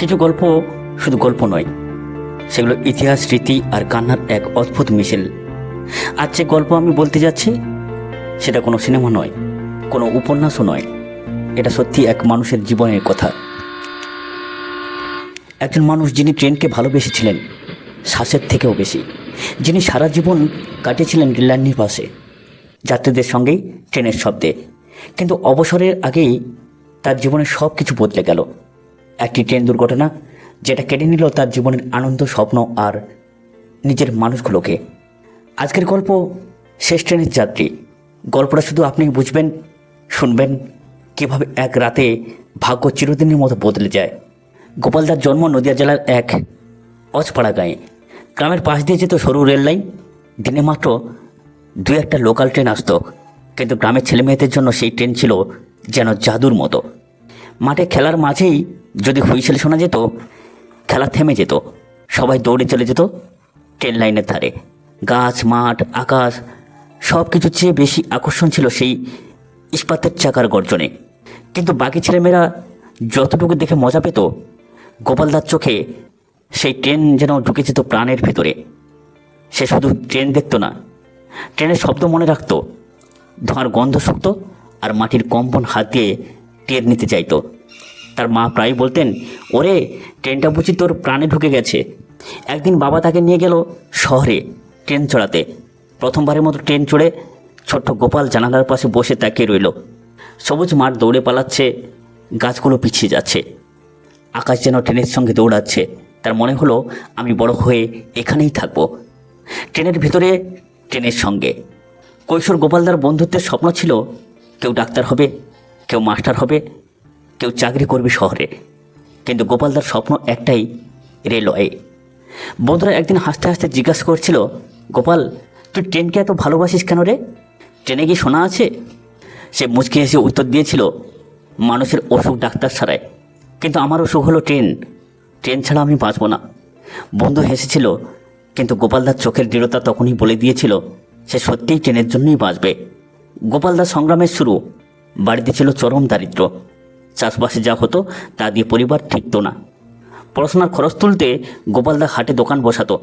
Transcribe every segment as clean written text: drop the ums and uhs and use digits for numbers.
কিছু গল্প শুধু গল্প নয়, সেগুলো ইতিহাস, স্মৃতি আর কান্নার এক অদ্ভুত মিশেল। আজ যে গল্প আমি বলতে যাচ্ছি সেটা কোনো সিনেমা নয়, কোনো উপন্যাসও নয়। এটা সত্যি এক মানুষের জীবনের কথা। একজন মানুষ যিনি ট্রেনকে ভালোবেসেছিলেন শ্বাসের থেকেও বেশি, যিনি সারা জীবন কাটিয়েছিলেন রেললাইনের পাশে, যাত্রীদের সঙ্গেই ট্রেনের শব্দে। কিন্তু অবসরের আগেই তার জীবনের সব কিছু বদলে গেল। একটি ট্রেন দুর্ঘটনা যেটা কেড়ে নিল তার জীবনের আনন্দ, স্বপ্ন আর নিজের মানুষগুলোকে। আজকের গল্প শেষ ট্রেনের যাত্রী। গল্পটা শুধু আপনি বুঝবেন, শুনবেন কীভাবে এক রাতে ভাগ্য চিরদিনের মতো বদলে যায়। গোপালদার জন্ম নদিয়া জেলার এক অজপাড়া গাঁয়ে। গ্রামের পাশ দিয়ে যেত সরু রেল লাইন। দিনে মাত্র দু একটা লোকাল ট্রেন আসতো, কিন্তু গ্রামের ছেলেমেয়েদের জন্য সেই ট্রেন ছিল যেন জাদুর মতো। মাঠে খেলার মাঝেই যদি হুইসেল শোনা যেত, খেলা থেমে যেত, সবাই দৌড়ে চলে যেত ট্রেন লাইনের ধারে। গাছ, মাঠ, আকাশ সব কিছুর চেয়ে বেশি আকর্ষণ ছিল সেই ইস্পাতের চাকার গর্জনে। কিন্তু বাকি ছেলেমেয়েরা যতটুকু দেখে মজা পেত, গোপালদার চোখে সেই ট্রেন যেন ঢুকে যেত প্রাণের ভেতরে। সে শুধু ট্রেন দেখতো না, ট্রেনের শব্দ মনে রাখতো, ধোঁয়ার গন্ধ শুকত আর মাটির কম্পন হাত দিয়ে টের নিতে চাইতো। তার মা প্রায় বলতেন, ওরে ট্রেনটা বুঝি তোর প্রাণে ঢুকে গেছে। একদিন বাবা তাকে নিয়ে গেল শহরে ট্রেন চড়াতে। প্রথমবারের মতো ট্রেন চড়ে ছোট্ট গোপাল জানালার পাশে বসে তাকিয়ে রইল। সবুজ মাঠ দৌড়ে পালাচ্ছে, গাছগুলো পিছিয়ে যাচ্ছে, আকাশ যেন ট্রেনের সঙ্গে দৌড়াচ্ছে। তার মনে হলো, আমি বড় হয়ে এখানেই থাকবো, ট্রেনের ভিতরে, ট্রেনের সঙ্গে। কৈশোর গোপালদার বন্ধুত্বের স্বপ্ন ছিল, কেউ ডাক্তার হবে, কেউ মাস্টার হবে, কেউ চাকরি করবে শহরে। কিন্তু গোপালদার স্বপ্ন একটাই, রেলওয়ে। বন্ধুরা একদিন হাসতে হাসতে জিজ্ঞাসা করছিল, গোপাল তুই ট্রেনকে এত ভালোবাসিস কেন রে? ট্রেনে কি শোনা আছে? সে মুচকি হেসে উত্তর দিয়েছিল, মানুষের অসুখ ডাক্তার ছাড়ায়, কিন্তু আমার অসুখ হলো ট্রেন। ট্রেন ছাড়া আমি বাঁচব না। বন্ধু হেসেছিল, কিন্তু গোপালদার চোখের দৃঢ়তা তখনই বলে দিয়েছিল, সে সত্যিই ট্রেনের জন্যই বাঁচবে। গোপালদার সংগ্রামের শুরু। বাড়িতে ছিল চরম দারিদ্র্য। চাষবাসে যা হতো তা দিয়ে পরিবার ঠিকতো না। পড়াশোনার খরচ তুলতে গোপালদা হাটে দোকান বসাতো,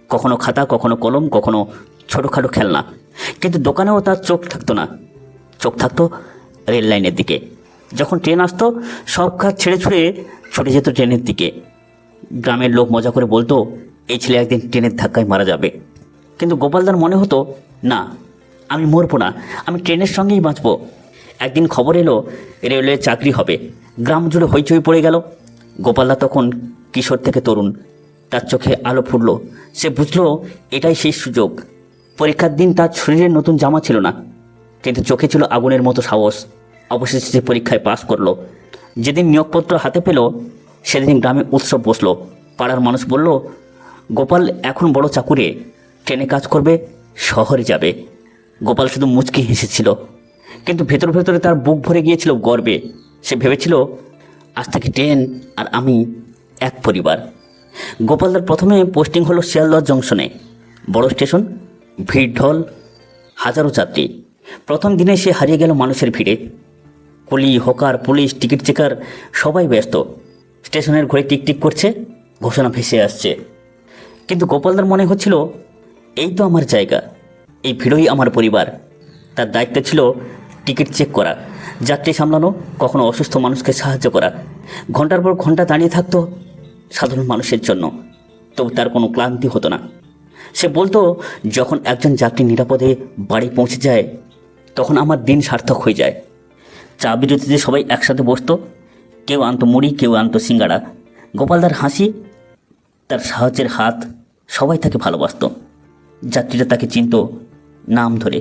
কখনো খাতা, কখনো কলম, কখনো ছোটোখাটো খেলনা। কিন্তু দোকানেও তার চোখ থাকতো না, চোখ থাকতো রেল লাইনের দিকে। যখন ট্রেন আসতো সব কাজ ছেড়ে ছুড়ে ছুটে যেত ট্রেনের দিকে। গ্রামের লোক মজা করে বলতো, এই ছেলে একদিন ট্রেনের ধাক্কায় মারা যাবে। কিন্তু গোপালদার মনে হতো, না, আমি মরবো না, আমি ট্রেনের সঙ্গেই বাঁচব। একদিন খবর এলো রেলওয়ে চাকরি হবে। গ্রাম জুড়ে হইচই পড়ে গেল। গোপালদা তখন কিশোর থেকে তরুণ, তার চোখে আলো ফুটল। সে বুঝলো এটাই শেষ সুযোগ। পরীক্ষার দিন তার শরীরে নতুন জামা ছিল না, কিন্তু চোখে ছিল আগুনের মতো সাহস। অবশেষে সে পরীক্ষায় পাস করলো। যেদিন নিয়োগপত্র হাতে পেল সেদিন গ্রামে উৎসব বসলো। পাড়ার মানুষ বলল, গোপাল এখন বড় চাকুরে, ট্রেনে কাজ করবে, শহরে যাবে। গোপাল শুধু মুচকি হেসেছিল, কিন্তু ভেতর ভেতরে তার বুক ভরে গিয়েছিল গর্বে। সে ভেবেছিল, আজ থেকে ট্রেন আর আমি এক পরিবার। গোপালদার প্রথমে পোস্টিং হলো শিয়ালদহ জংশনে। বড় স্টেশন, ভিড় ঢল, হাজারো যাত্রী। প্রথম দিনে সে হারিয়ে গেল মানুষের ভিড়ে। কুলি, হকার, পুলিশ, টিকিট চেকার সবাই ব্যস্ত। স্টেশনের ঘড়ি টিকটিক করছে, ঘোষণা ভেসে আসছে। কিন্তু গোপালদার মনে হচ্ছিল, এই তো আমার জায়গা, এই ভিড়ই আমার পরিবার। তার দায়িত্ব ছিল টিকিট চেক করা, যাত্রী সামলানো, কখনো অসুস্থ মানুষকে সাহায্য করা। ঘন্টার পর ঘন্টা দাঁড়িয়ে থাকতো সাধারণ মানুষের জন্য, তবু তার কোনো ক্লান্তি হতো না। সে বলতো, যখন একজন যাত্রী নিরাপদে বাড়ি পৌঁছে যায় তখন আমার দিন সার্থক হয়ে যায়। চা বিরতিতে সবাই একসাথে বসতো, কেউ আনতো মুড়ি, কেউ আনতো সিঙ্গাড়া। গোপালদার হাসি, তার সাহায্যের হাত, সবাই তাকে ভালোবাসত। যাত্রীরা তাকে চিনত নাম ধরে।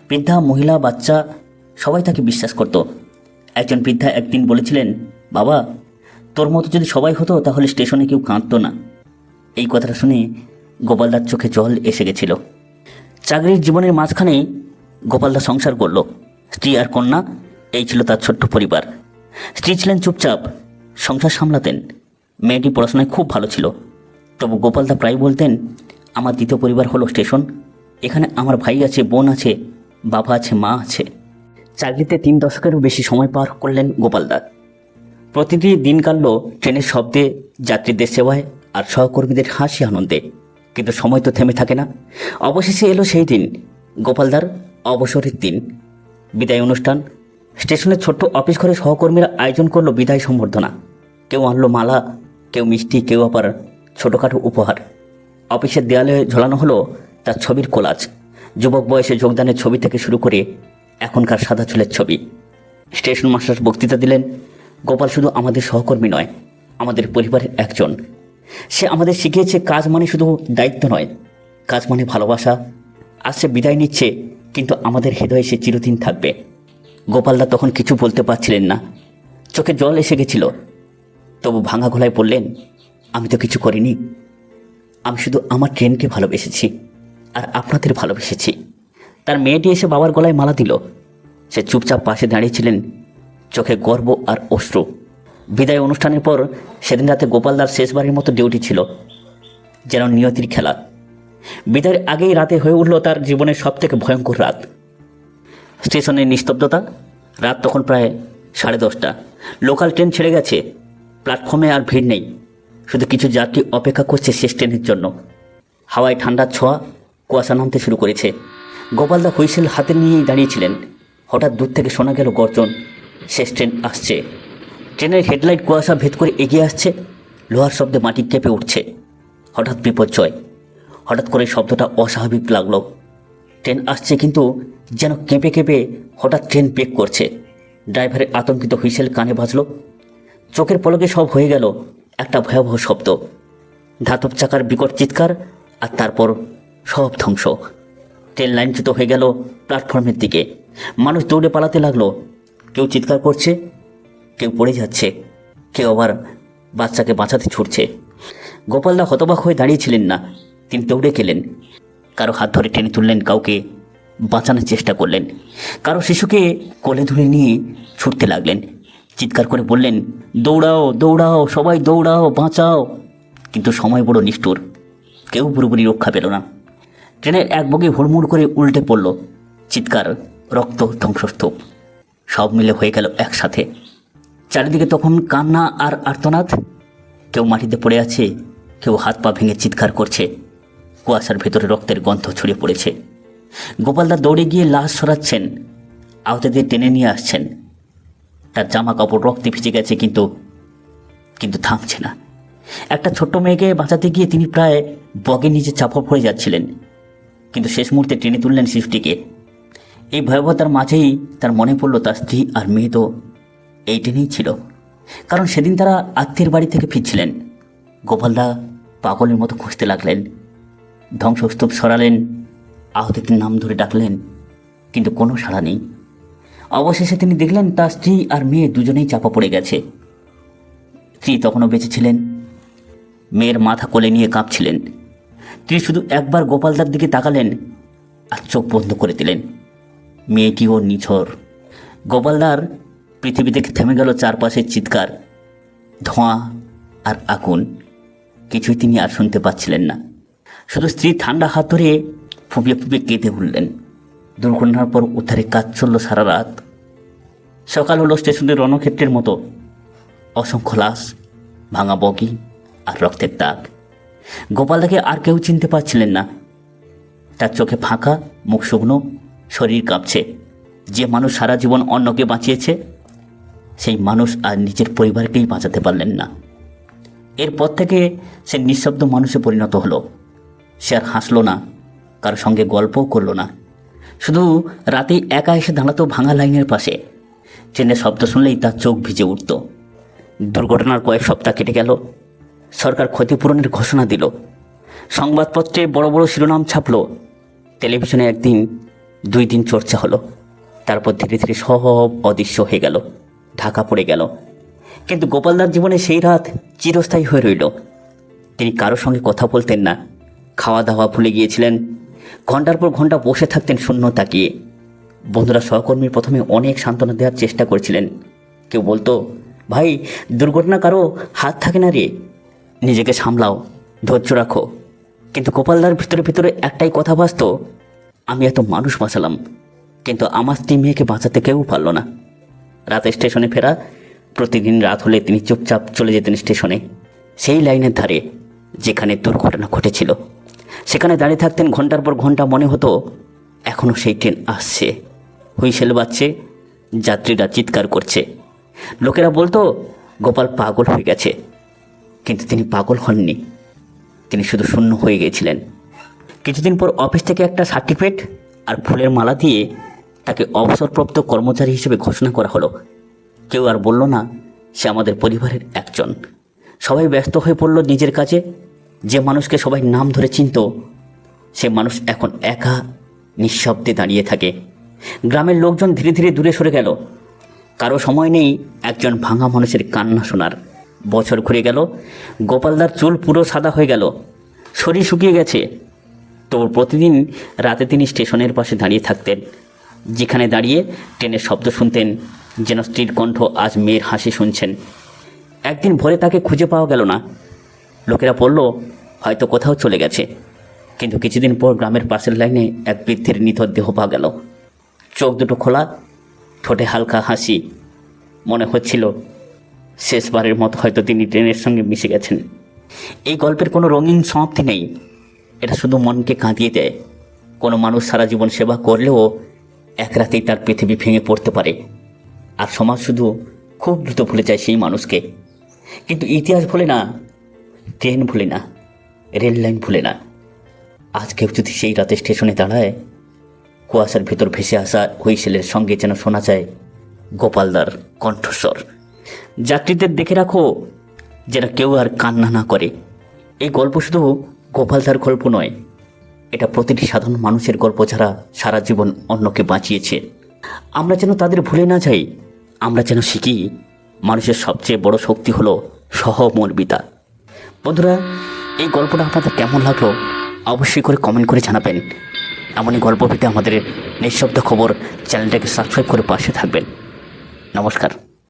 বৃদ্ধা, মহিলা, বাচ্চা সবাই তাকে বিশ্বাস করত। একজন বৃদ্ধা একদিন বলেছিলেন, বাবা তোর মতো যদি সবাই হতো তাহলে স্টেশনে কেউ কাঁদতো না। এই কথাটা শুনে গোপালদার চোখে জল এসে গেছিল। চাকরির জীবনের মাঝখানেই গোপালদা সংসার করল। স্ত্রী আর কন্যা, এই ছিল তার ছোট্ট পরিবার। স্ত্রী ছিলেন চুপচাপ, সংসার সামলাতেন। মেয়েটি পড়াশোনায় খুব ভালো ছিল। তবু গোপালদা প্রায় বলতেন, আমার দ্বিতীয় পরিবার হলো স্টেশন। এখানে আমার ভাই আছে, বোন আছে, বাবা আছে, মা আছে। চাকরিতে 3 দশকেরও বেশি সময় পার করলেন গোপালদা। প্রতিটি দিন কাটল ট্রেনের শব্দে, যাত্রীদের সেবায় আর সহকর্মীদের হাসি আনন্দে। কিন্তু সময় তো থেমে থাকে না। অবশেষে এলো সেই দিন, গোপালদার অবসরের দিন। বিদায় অনুষ্ঠান। স্টেশনের ছোট্ট অফিস ঘরে সহকর্মীরা আয়োজন করলো বিদায় সম্বর্ধনা। কেউ আনলো মালা, কেউ মিষ্টি, কেউ আবার ছোটোখাটো উপহার। অফিসের দেয়ালে ঝোলানো হলো তার ছবির কোলাজ। যুবক বয়সে যোগদানের ছবি থেকে শুরু করে এখনকার সাদা চুলের ছবি। স্টেশন মাস্টার বক্তৃতা দিলেন, গোপাল শুধু আমাদের সহকর্মী নয়, আমাদের পরিবারের একজন। সে আমাদের শিখিয়েছে কাজ মানে শুধু দায়িত্ব নয়, কাজ মানে ভালোবাসা। আজ সে বিদায় নিচ্ছে, কিন্তু আমাদের হৃদয়ে সে চিরদিন থাকবে। গোপালদা তখন কিছু বলতে পারছিলেন না, চোখে জল এসে গেছিল। তবু ভাঙা গলায় বললেন, আমি তো কিছু করিনি, আমি শুধু আমার ট্রেনকে ভালোবেসেছি আর আপনাদের ভালোবেসেছি। তার মেয়েটি এসে বাবার গলায় মালা দিল। সে চুপচাপ পাশে দাঁড়িয়েছিলেন, চোখে গর্ব আর অশ্রু। বিদায় অনুষ্ঠানের পর সেদিন রাতে গোপালদার শেষবারের মতো ডিউটি ছিল, যেন নিয়তির খেলা। বিদায়ের আগেই রাতে হয়ে উঠল তার জীবনের সবথেকে ভয়ঙ্কর রাত। স্টেশনের নিস্তব্ধতা। রাত তখন প্রায় 10:30। লোকাল ট্রেন ছেড়ে গেছে, প্ল্যাটফর্মে আর ভিড় নেই, শুধু কিছু যাত্রী অপেক্ষা করছে শেষ ট্রেনের জন্য। হাওয়ায় ঠান্ডার ছোঁয়া, কুয়াশা নামতে শুরু করেছে। গোপালদা হুইসেল হাতে নিয়েই দাঁড়িয়েছিলেন। হঠাৎ দূর থেকে শোনা গেল গর্জন, শেষ ট্রেন আসছে। ট্রেনের হেডলাইট কুয়াশা ভেদ করে এগিয়ে আসছে, লোহার শব্দে মাটি কেঁপে উঠছে। হঠাৎ বিপর্যয়। হঠাৎ করে শব্দটা অস্বাভাবিক লাগলো। ট্রেন আসছে, কিন্তু যেন কেঁপে কেঁপে হঠাৎ ট্রেন ব্রেক করছে। ড্রাইভারের আতঙ্কিত হুইসেল কানে বাজল। চোখের পলকে সব হয়ে গেল একটা ভয়াবহ শব্দ, ধাতব চাকার বিকট চিৎকার, আর তারপর সব ধ্বংস। ট্রেন লাইনচ্যুত হয়ে গেল প্ল্যাটফর্মের দিকে। মানুষ দৌড়ে পালাতে লাগলো। কেউ চিৎকার করছে, কেউ পড়ে যাচ্ছে, কেউ আবার বাচ্চাকে বাঁচাতে ছুটছে। গোপালদা হতবাক হয়ে দাঁড়িয়েছিলেন না, তিনি দৌড়ে গেলেন। কারো হাত ধরে টেনে তুললেন, কাউকে বাঁচানোর চেষ্টা করলেন, কারো শিশুকে কোলে ধরে নিয়ে ছুটতে লাগলেন। চিৎকার করে বললেন, দৌড়াও দৌড়াও, সবাই দৌড়াও, বাঁচাও। কিন্তু সময় বড় নিষ্ঠুর, কেউ পুরোপুরি রক্ষা পেল না। ট্রেনের এক বগি হুড়মুড় করে উল্টে পড়ল। চিৎকার, রক্ত, ধ্বংসস্তূপ সব মিলে হয়ে গেল একসাথে। চারিদিকে তখন কান্না আর আর্তনাদ। কেউ মাটিতে পড়ে আছে, কেউ হাত পা ভেঙে চিৎকার করছে। কুয়াশার ভেতরে রক্তের গন্ধ ছড়িয়ে পড়েছে। গোপালদা দৌড়ে গিয়ে লাশ সরাচ্ছেন, আহতদের টেনে নিয়ে আসছেন। তার জামা কাপড় রক্তে ভিজে গেছে, কিন্তু থামছে না। একটা ছোট্ট মেয়েকে বাঁচাতে গিয়ে তিনি প্রায় বগের নিচে চাপা পড়ে যাচ্ছিলেন, কিন্তু শেষ মুহূর্তে টেনে তুললেন শিশুটিকে। এই ভয়াবহতার মাঝেই তার মনে পড়ল তার স্ত্রী আর মেয়ে তো এই ট্রেনেই ছিল, কারণ সেদিন তারা আত্মীয়ের বাড়ি থেকে ফিরছিলেন। গোপালদা পাগলের মতো খুঁজতে লাগলেন, ধ্বংসস্তূপ সরালেন, আহতদের নাম ধরে ডাকলেন, কিন্তু কোনো সাড়া নেই। অবশেষে তিনি দেখলেন তার স্ত্রী আর মেয়ে দুজনেই চাপা পড়ে গেছে। স্ত্রী তখনও বেঁচে ছিলেন, মেয়ের মাথা কোলে নিয়ে কাঁপছিলেন। তিনি শুধু একবার গোপালদার দিকে তাকালেন আর চোখ বন্ধ করে দিলেন। মেয়েটিও নিঝর। গোপালদার পৃথিবী থেকে থেমে গেল চারপাশের চিৎকার, ধোঁয়া আর আগুন। কিছুই তিনি আর শুনতে পাচ্ছিলেন না। শুধু স্ত্রী ঠান্ডা হাত ধরে ফুঁপিয়ে ফুঁপিয়ে কেঁদে উঠলেন। দুর্ঘটনার পর উদ্ধারে কাজ চলল সারা রাত। সকাল হলো স্টেশনের রণক্ষেত্রের মতো, অসংখ্য লাশ, ভাঙা বগি আর রক্তের দাগ। গোপালদাকে আর কেউ চিনতে পারছিলেন না। তার চোখে ফাঁকা, মুখ শুকনো, শরীর কাঁপছে। যে মানুষ সারা জীবন অন্যকে বাঁচিয়েছে, সেই মানুষ আর নিজের পরিবারকেই বাঁচাতে পারলেন না। এরপর থেকে সে নিঃশব্দ মানুষে পরিণত হলো। সে আর হাসলো না, কারোর সঙ্গে গল্পও করলো না। শুধু রাতেই একা এসে দাঁড়াতো ভাঙা লাইনের পাশে। ট্রেনের শব্দ শুনলেই তার চোখ ভিজে উঠত। দুর্ঘটনার কয়েক সপ্তাহ কেটে গেল। সরকার ক্ষতিপূরণের ঘোষণা দিল। সংবাদপত্রে বড় বড় শিরোনাম ছাপলো। টেলিভিশনে একদিন, 2 দিন চর্চা হলো। তারপর ধীরে ধীরে সব অদৃশ্য হয়ে গেল, ঢাকা পড়ে গেল। কিন্তু গোপালদার জীবনে সেই রাত চিরস্থায়ী হয়ে রইল। তিনি কারোর সঙ্গে কথা বলতেন না, খাওয়া দাওয়া ভুলে গিয়েছিলেন। ঘন্টার পর ঘন্টা বসে থাকতেন শূন্য তাকিয়ে। বন্ধুরা, সহকর্মীর প্রথমে অনেক সান্ত্বনা দেওয়ার চেষ্টা করেছিলেন। কেউ বলতো, ভাই, দুর্ঘটনা কারো হাত থাকে না রে, নিজেকে সামলাও, ধৈর্য রাখো। কিন্তু গোপালদার ভিতরে ভিতরে একটাই কথা বাজত, আমি এত মানুষ বাঁচালাম, কিন্তু আমার স্ত্রী মেয়েকে বাঁচাতে কেউ পারল না। রাতে স্টেশনে ফেরা, প্রতিদিন রাত হলে তিনি চুপচাপ চলে যেতেন স্টেশনে, সেই লাইনের ধারে যেখানে দুর্ঘটনা ঘটেছিল। সেখানে দাঁড়িয়ে থাকতেন ঘন্টার পর ঘন্টা। মনে হতো এখনও সেই ট্রেন আসছে, হুইসেল বাজছে, যাত্রীরা চিৎকার করছে। লোকেরা বলতো গোপাল পাগল হয়ে গেছে, কিন্তু তিনি পাগল হননি, তিনি শুধু শূন্য হয়ে গিয়েছিলেন। কিছুদিন পর অফিস থেকে একটা সার্টিফিকেট আর ফুলের মালা দিয়ে তাকে অবসরপ্রাপ্ত কর্মচারী হিসেবে ঘোষণা করা হলো। কেউ আর বলল না সে আমাদের পরিবারের একজন। সবাই ব্যস্ত হয়ে পড়ল নিজের কাজে। যে মানুষকে সবাই নাম ধরে চিনত, সে মানুষ এখন একা নিঃশব্দে দাঁড়িয়ে থাকে। গ্রামের লোকজন ধীরে ধীরে দূরে সরে গেল। কারো সময় নেই একজন ভাঙা মানুষের কান্না শোনার। বছর ঘুরে গেল, গোপালদার চুল পুরো সাদা হয়ে গেল, শরীর শুকিয়ে গেছে। তবু প্রতিদিন রাতে তিনি স্টেশনের পাশে দাঁড়িয়ে থাকতেন, যেখানে দাঁড়িয়ে ট্রেনের শব্দ শুনতেন, যেন স্ত্রীর কণ্ঠ আজ মেয়ের হাসি শুনছেন। একদিন ভোরে তাকে খুঁজে পাওয়া গেল না। লোকেরা বলল হয়তো কোথাও চলে গেছে। কিন্তু কিছুদিন পর গ্রামের পাশের লাইনে এক বৃদ্ধের নিথর দেহ পাওয়া গেল। চোখ দুটো খোলা, ঠোঁটে হালকা হাসি। মনে হচ্ছিল শেষবারের মতো হয়তো তিনি ট্রেনের সঙ্গে মিশে গেছেন। এই গল্পের কোনো রঙিন সমাপ্তি নেই, এটা শুধু মনকে কাঁদিয়ে দেয়। কোনো মানুষ সারা জীবন সেবা করলেও এক রাতেই তার পৃথিবী ভেঙে পড়তে পারে, আর সমাজ শুধু খুব দ্রুত ভুলে যায় সেই মানুষকে। কিন্তু ইতিহাস ভুলে না, ট্রেন ভুলে না, রেল লাইন ভুলে না। আজ কেউ যদি সেই রাতে স্টেশনে দাঁড়ায়, কুয়াশার ভেতর ভেসে আসা হুইসেলের সঙ্গে যেন শোনা যায় গোপালদার কণ্ঠস্বর। যাত্রীদের দেখে রাখো যেন কেউ আর কান্না না করে। এই গল্প শুধু গোপালদার গল্প নয়, এটা প্রতিটি সাধারণ মানুষের গল্প, যারা সারা জীবন অন্যকে বাঁচিয়েছে। আমরা যেন তাদের ভুলে না যাই। আমরা যেন শিখি মানুষের সবচেয়ে বড় শক্তি হলো সহমর্মিতা। বন্ধুরা, এই গল্পটা আপনাদের কেমন লাগলো অবশ্যই করে কমেন্ট করে জানাবেন। এমনই গল্প পেতে আমাদের নিঃশব্দ খবর চ্যানেলটাকে সাবস্ক্রাইব করে পাশে থাকবেন। নমস্কার।